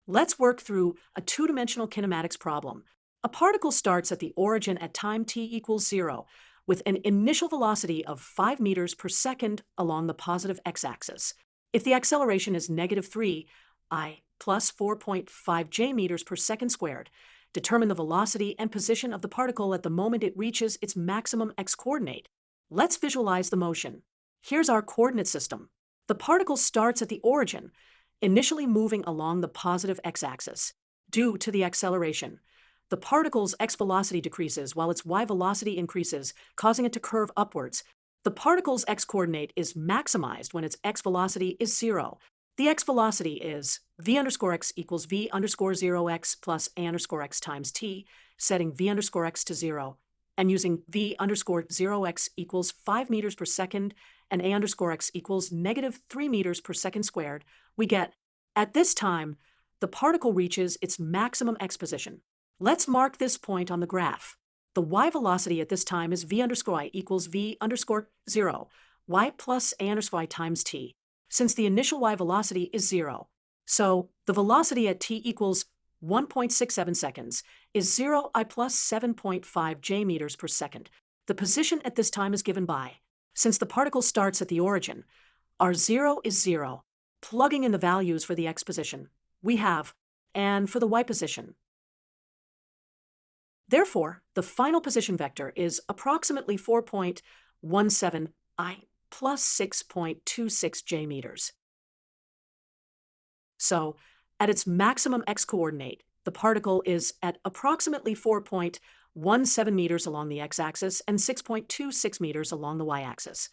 Let's work through a two-dimensional kinematics problem. A particle starts at the origin at time t equals 0 with an initial velocity of 5 meters per second along the positive x-axis. If the acceleration is negative 3 I plus 4.5 j meters per second squared, determine the velocity and position of the particle at the moment it reaches its maximum x-coordinate. Let's visualize the motion. Here's our coordinate system. The particle starts at the origin, initially moving along the positive x-axis. Due to the acceleration, the particle's x-velocity decreases while its y-velocity increases, causing it to curve upwards. The particle's x-coordinate is maximized when its x-velocity is 0. The x-velocity is v underscore x equals v underscore 0x plus a underscore x times t, setting v underscore x to 0, and using v underscore 0x equals 5 meters per second and a underscore x equals negative 3 meters per second squared, we get, at this time, the particle reaches its maximum x position. Let's mark this point on the graph. The y-velocity at this time is v underscore I equals v underscore 0, y plus a underscore I times t, since the initial y-velocity is 0. So the velocity at t equals 1.67 seconds is 0 I plus 7.5 j meters per second. The position at this time is given by, since the particle starts at the origin, our 0 is 0. Plugging in the values for the x position, we have, and for the y position. Therefore, the final position vector is approximately 4.17 I plus 6.26 j meters. So, at its maximum x-coordinate, the particle is at approximately 4.17 meters along the x-axis and 6.26 meters along the y-axis.